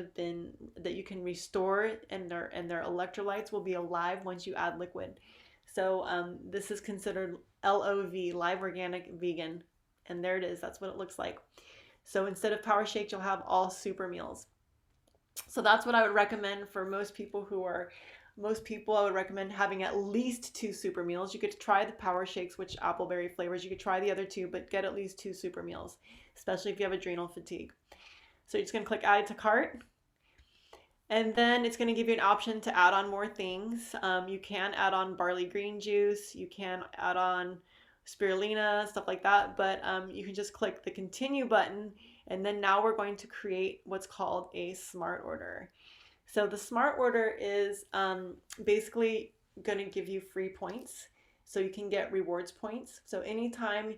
you can restore, and their electrolytes will be alive once you add liquid. So this is considered LOV, live organic vegan, and there it is. That's what it looks like. So instead of power shake, you'll have all super meals. So that's what I would recommend for most people. I would recommend having at least 2 super meals. You could try the power shakes, which appleberry flavors. You could try the other 2, but get at least 2 super meals, especially if you have adrenal fatigue. So you're just going to click add to cart. And then it's going to give you an option to add on more things. You can add on barley green juice. You can add on spirulina, stuff like that. But you can just click the continue button, and then now we're going to create what's called a smart order. So the smart order is basically going to give you free points, so you can get rewards points. So anytime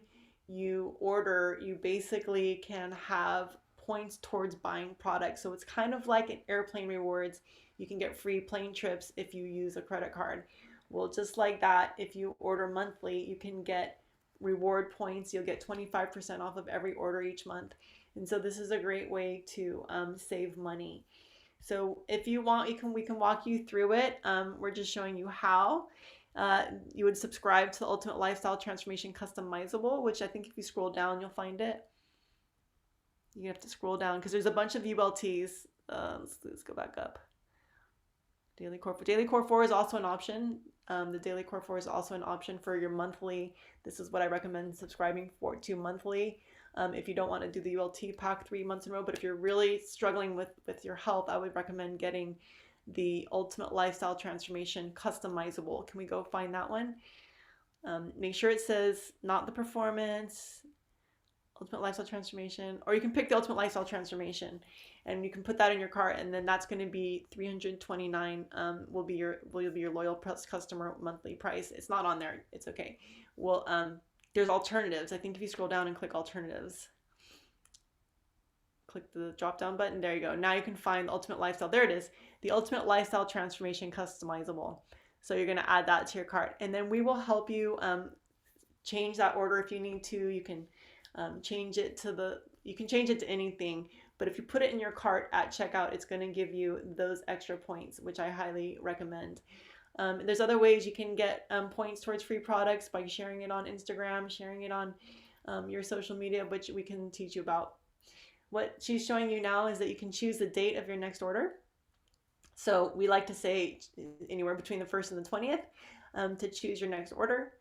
you order, you basically can have points towards buying products. So it's kind of like an airplane rewards. You can get free plane trips if you use a credit card. Well, just like that, if you order monthly, you can get reward points. You'll get 25% off of every order each month. And so this is a great way to save money. So if you want, we can walk you through it. We're just showing you how. You would subscribe to the Ultimate Lifestyle Transformation Customizable, which I think if you scroll down, you'll find it. You have to scroll down because there's a bunch of ULTs. Let's go back up. Daily Core 4 is also an option. The Daily Core 4 is also an option for your monthly. This is what I recommend subscribing to monthly. If you don't want to do the ULT pack 3 months in a row, but if you're really struggling with your health, I would recommend getting the Ultimate Lifestyle Transformation Customizable. Can we go find that one? Make sure it says not the Performance, Ultimate Lifestyle Transformation, or you can pick the Ultimate Lifestyle Transformation and you can put that in your cart, and then that's going to be $329 will be your loyal customer monthly price. It's not on there. It's okay. Well, there's alternatives. I think if you scroll down and click alternatives, click the drop down button, there you go. Now you can find the Ultimate Lifestyle. There it is, the Ultimate Lifestyle Transformation Customizable. So you're going to add that to your cart, and then we will help you change that order if you need to. You can change it to anything, but if you put it in your cart at checkout, it's going to give you those extra points, which I highly recommend. There's other ways you can get points towards free products by sharing it on Instagram, sharing it on your social media, which we can teach you about. What she's showing you now is that you can choose the date of your next order. So we like to say anywhere between the 1st and the 20th to choose your next order,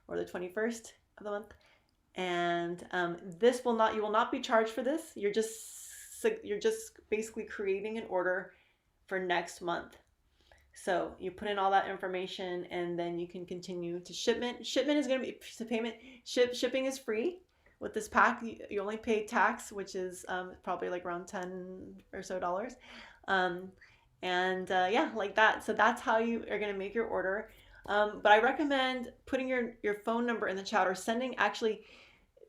or the 21st of the month. And you will not be charged for this. You're just basically creating an order for next month. So you put in all that information, and then you can continue to shipment. Shipment is going to be payment. Shipping is free with this pack. You only pay tax, which is probably like around $10 or so. Yeah, like that. So that's how you are going to make your order. But I recommend putting your phone number in the chat, or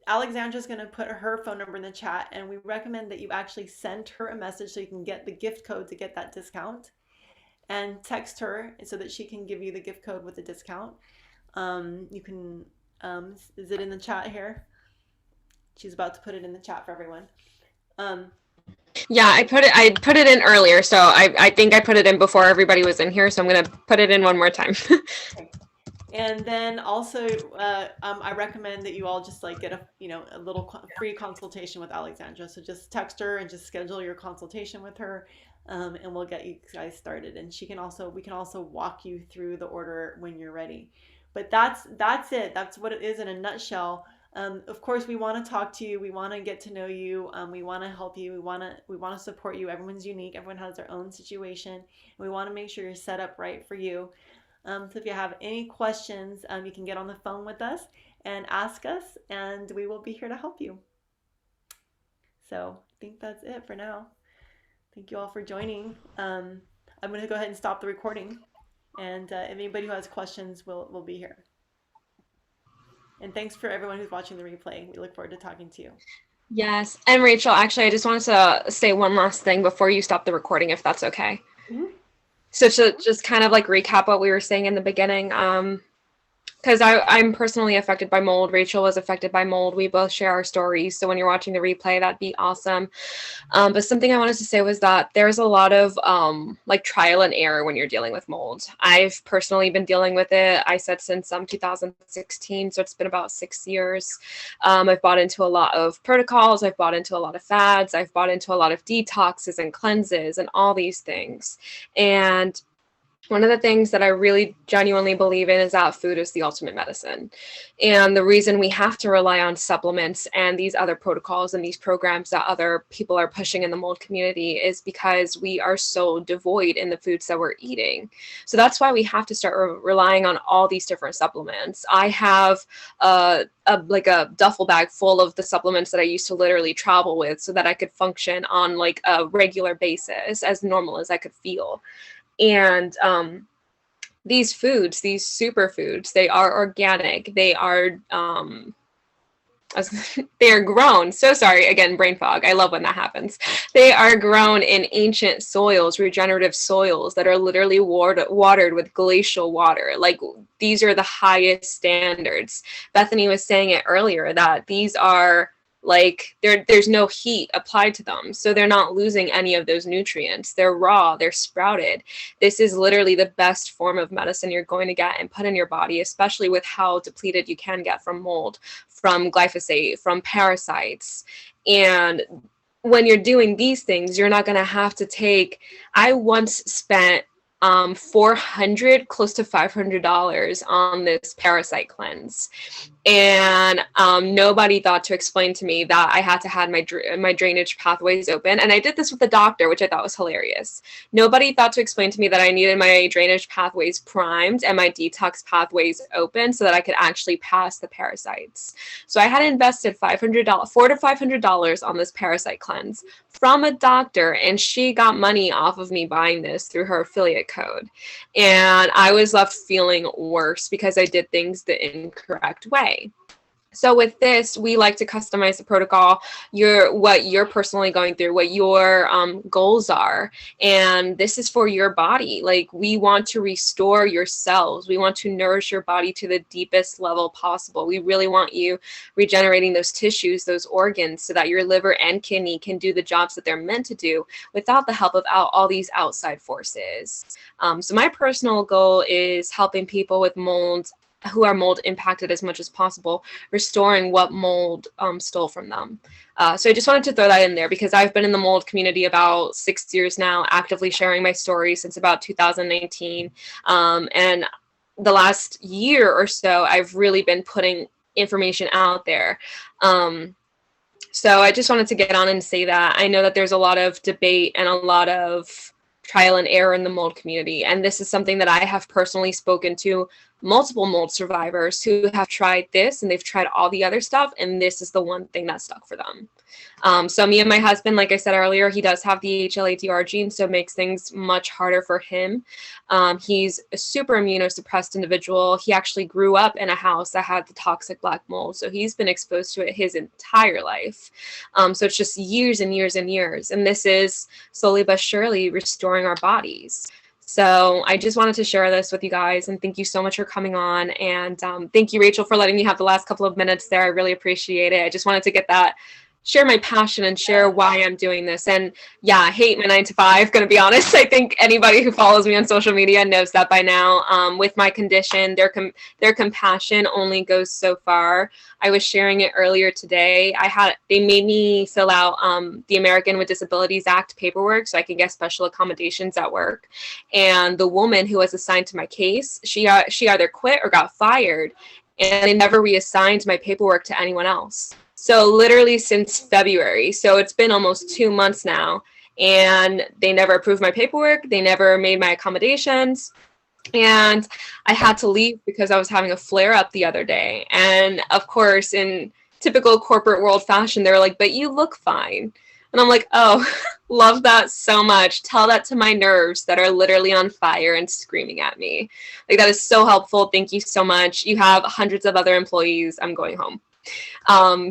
Alexandra's going to put her phone number in the chat, and we recommend that you actually send her a message so you can get the gift code to get that discount, and text her so that she can give you the gift code with the discount. You can, is it in the chat here? She's about to put it in the chat for everyone. Yeah, I put it in earlier, so I think I put it in before everybody was in here, so I'm going to put it in one more time. Okay. And then also, I recommend that you all just like get a little free consultation with Alexandra. So just text her and just schedule your consultation with her, and we'll get you guys started. And we can also walk you through the order when you're ready. But that's it. That's what it is in a nutshell. Of course, we want to talk to you. We want to get to know you. We want to help you. We want to support you. Everyone's unique. Everyone has their own situation. And we want to make sure you're set up right for you. So if you have any questions, you can get on the phone with us and ask us, and we will be here to help you. So I think that's it for now. Thank you all for joining. I'm going to go ahead and stop the recording, and if anybody who has questions will be here. And thanks for everyone who's watching the replay. We look forward to talking to you. Yes. And Rachel, actually, I just wanted to say one last thing before you stop the recording, if that's okay. Mm-hmm. So to just kind of like recap what we were saying in the beginning, because I'm personally affected by mold. Rachel was affected by mold. We both share our stories. So when you're watching the replay, that'd be awesome. But something I wanted to say was that there's a lot of like trial and error when you're dealing with mold. I've personally been dealing with it, I said, since 2016. So it's been about 6 years. I've bought into a lot of protocols. I've bought into a lot of fads. I've bought into a lot of detoxes and cleanses and all these things. And One of the things that I really genuinely believe in is that food is the ultimate medicine. And the reason we have to rely on supplements and these other protocols and these programs that other people are pushing in the mold community is because we are so devoid in the foods that we're eating. So that's why we have to start relying on all these different supplements. I have like a duffel bag full of the supplements that I used to literally travel with so that I could function on like a regular basis as normal as I could feel. And these foods, these superfoods, they are organic. They are they are grown. So sorry, again, brain fog. I love when that happens. They are grown in ancient soils, regenerative soils that are literally watered with glacial water. Like these are the highest standards. Bethany was saying it earlier that these are like there's no heat applied to them, so they're not losing any of those nutrients. They're raw, they're sprouted. This is literally the best form of medicine you're going to get and put in your body, especially with how depleted you can get from mold, from glyphosate, from parasites. And when you're doing these things, you're not going to have to take, I once spent $400 close to $500 on this parasite cleanse, and nobody thought to explain to me that I had to have my drainage pathways open. And I did this with the doctor, which I thought was hilarious. Nobody thought to explain to me that I needed my drainage pathways primed and my detox pathways open so that I could actually pass the parasites. So I had invested $400 to $500 on this parasite cleanse from a doctor, and she got money off of me buying this through her affiliate code. And I was left feeling worse because I did things the incorrect way. So with this, we like to customize the protocol, what you're personally going through, what your goals are. And this is for your body. Like, we want to restore your cells. We want to nourish your body to the deepest level possible. We really want you regenerating those tissues, those organs, so that your liver and kidney can do the jobs that they're meant to do without the help of all these outside forces. So my personal goal is helping people with mold, who are mold impacted as much as possible, restoring what mold stole from them. So I just wanted to throw that in there because I've been in the mold community about 6 years now, actively sharing my story since about 2019. And the last year or so, I've really been putting information out there. So I just wanted to get on and say that I know that there's a lot of debate and a lot of trial and error in the mold community. And this is something that I have personally spoken to multiple mold survivors who have tried this and they've tried all the other stuff, and this is the one thing that stuck for them. So me and my husband, like I said earlier, he does have the HLA-DR gene, so it makes things much harder for him. He's a super immunosuppressed individual. He actually grew up in a house that had the toxic black mold, so he's been exposed to it his entire life. So it's just years and years and years, and this is slowly but surely restoring our bodies. So I just wanted to share this with you guys, and thank you so much for coming on. And thank you, Rachel, for letting me have the last couple of minutes there. I really appreciate it. I just wanted to get that, share my passion and share why I'm doing this. And yeah, I hate my 9 to 5, gonna be honest. I think anybody who follows me on social media knows that by now. With my condition, their compassion only goes so far. I was sharing it earlier today. They made me fill out the American with Disabilities Act paperwork so I can get special accommodations at work. And the woman who was assigned to my case, she either quit or got fired, and they never reassigned my paperwork to anyone else. So literally since February. So it's been almost 2 months now, and they never approved my paperwork. They never made my accommodations. And I had to leave because I was having a flare up the other day. And of course, in typical corporate world fashion, they're like, but you look fine. And I'm like, oh, love that so much. Tell that to my nerves that are literally on fire and screaming at me. Like, that is so helpful. Thank you so much. You have hundreds of other employees. I'm going home.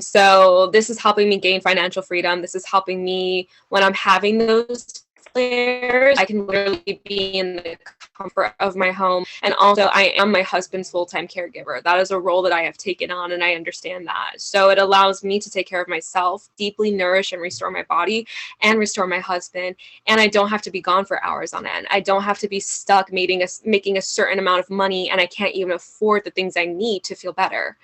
So this is helping me gain financial freedom. This is helping me when I'm having those flares. I can literally be in the comfort of my home. And also, I am my husband's full-time caregiver. That is a role that I have taken on, and I understand that. So it allows me to take care of myself, deeply nourish and restore my body and restore my husband. And I don't have to be gone for hours on end. I don't have to be stuck making a certain amount of money, and I can't even afford the things I need to feel better.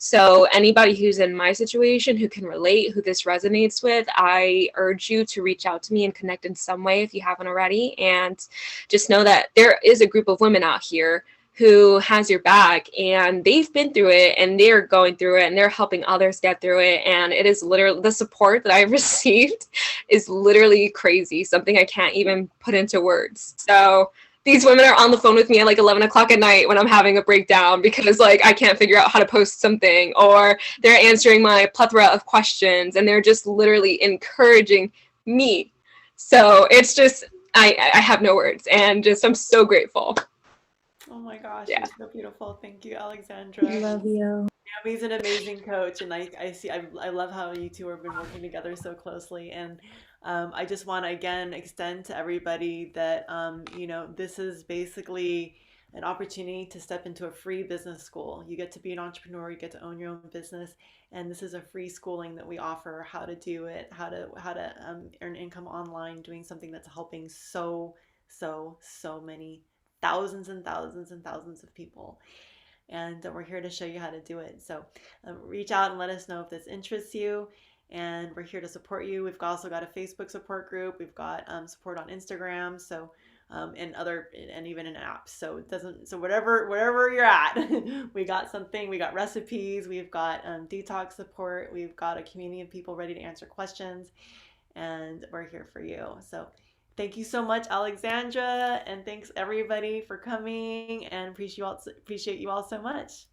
So anybody who's in my situation who can relate, who this resonates with, I urge you to reach out to me and connect in some way if you haven't already. And just know that there is a group of women out here who has your back, and they've been through it and they're going through it and they're helping others get through it. And it is literally, the support that I've received is literally crazy, something I can't even put into words. So these women are on the phone with me at like 11 o'clock at night when I'm having a breakdown because like I can't figure out how to post something, or they're answering my plethora of questions and they're just literally encouraging me. So it's just, I have no words, and just I'm so grateful. Oh my gosh, Yeah. you're so beautiful. Thank you, Alexandra. I love you. Naomi's an amazing coach, and I love how you two have been working together so closely. And I just want to again extend to everybody that this is basically an opportunity to step into a free business school. You get to be an entrepreneur, you get to own your own business, and this is a free schooling that we offer, how to do it, how to earn income online, doing something that's helping so many thousands and thousands and thousands of people. And we're here to show you how to do it. So reach out and let us know if this interests you. And we're here to support you. We've also got a Facebook support group. We've got support on Instagram. So and even in apps. So it doesn't. So wherever you're at, we got something. We got recipes. We've got detox support. We've got a community of people ready to answer questions, and we're here for you. So thank you so much, Alexandra, and thanks everybody for coming, and appreciate you all so much.